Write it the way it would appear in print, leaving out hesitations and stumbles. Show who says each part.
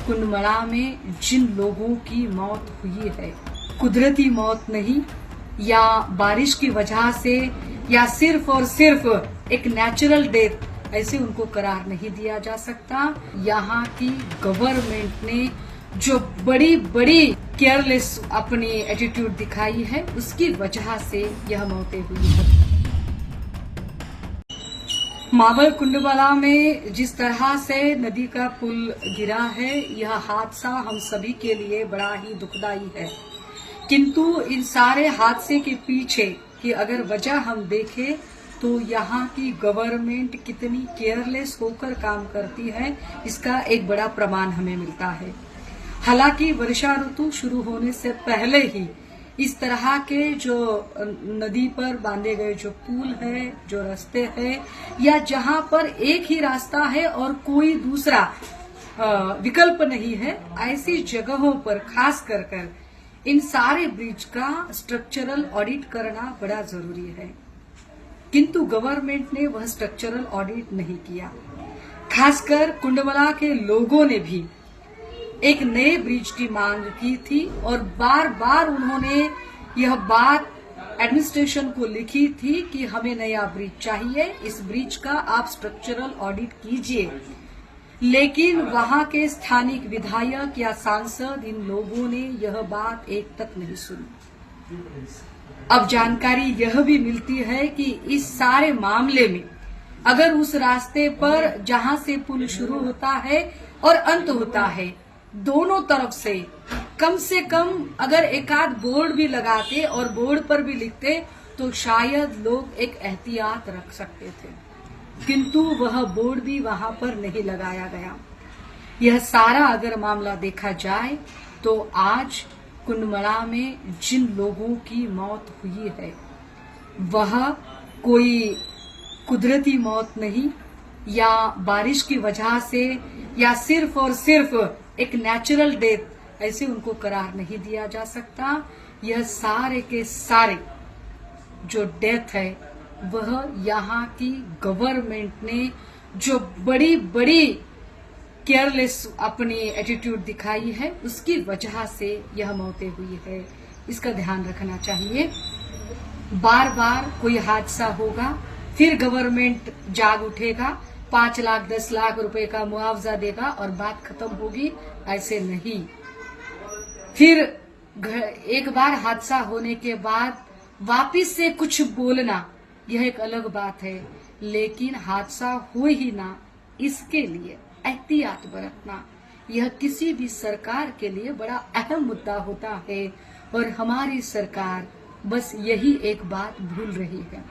Speaker 1: कुंडमला में जिन लोगों की मौत हुई है, कुदरती मौत नहीं या बारिश की वजह से या सिर्फ और सिर्फ एक नेचुरल डेथ, ऐसे उनको करार नहीं दिया जा सकता। यहाँ की गवर्नमेंट ने जो बड़ी बड़ी केयरलेस अपनी एटीट्यूड दिखाई है, उसकी वजह से यह मौतें हुई है। मावल कुंडमला में जिस तरह से नदी का पुल गिरा है, यह हादसा हम सभी के लिए बड़ा ही दुखदायी है। किंतु इन सारे हादसे के पीछे की अगर वजह हम देखें तो यहाँ की गवर्नमेंट कितनी केयरलेस होकर काम करती है, इसका एक बड़ा प्रमाण हमें मिलता है। हालांकि वर्षा ऋतु शुरू होने से पहले ही इस तरह के जो नदी पर बांधे गए जो पुल है, जो रास्ते हैं, या जहां पर एक ही रास्ता है और कोई दूसरा विकल्प नहीं है, ऐसी जगहों पर खास कर इन सारे ब्रिज का स्ट्रक्चरल ऑडिट करना बड़ा जरूरी है। किंतु गवर्नमेंट ने वह स्ट्रक्चरल ऑडिट नहीं किया। खासकर कुंडमला के लोगों ने भी एक नए ब्रिज की मांग की थी और बार बार उन्होंने यह बात एडमिनिस्ट्रेशन को लिखी थी कि हमें नया ब्रिज चाहिए, इस ब्रिज का आप स्ट्रक्चरल ऑडिट कीजिए। लेकिन वहां के स्थानिक विधायक या सांसद, इन लोगों ने यह बात एक तक नहीं सुनी। अब जानकारी यह भी मिलती है कि इस सारे मामले में अगर उस रास्ते पर जहां से पुल शुरू होता है और अंत होता है, दोनों तरफ से कम अगर एकाध बोर्ड भी लगाते और बोर्ड पर भी लिखते तो शायद लोग एक एहतियात रख सकते थे, किंतु वह बोर्ड भी वहां पर नहीं लगाया गया। यह सारा अगर मामला देखा जाए तो आज कुंडमला में जिन लोगों की मौत हुई है, वह कोई कुदरती मौत नहीं या बारिश की वजह से या सिर्फ और सिर्फ एक नेचुरल डेथ, ऐसे उनको करार नहीं दिया जा सकता। यह सारे के सारे जो डेथ है, वह यहाँ की गवर्नमेंट ने जो बड़ी बड़ी केयरलेस अपनी एटीट्यूड दिखाई है, उसकी वजह से यह मौतें हुई है। इसका ध्यान रखना चाहिए। बार बार कोई हादसा होगा, फिर गवर्नमेंट जाग उठेगा, 5 लाख 10 लाख रुपए का मुआवजा देगा और बात खत्म होगी, ऐसे नहीं। फिर एक बार हादसा होने के बाद वापिस से कुछ बोलना, यह एक अलग बात है, लेकिन हादसा हो ही ना, इसके लिए एहतियात बरतना, यह किसी भी सरकार के लिए बड़ा अहम मुद्दा होता है और हमारी सरकार बस यही एक बात भूल रही है।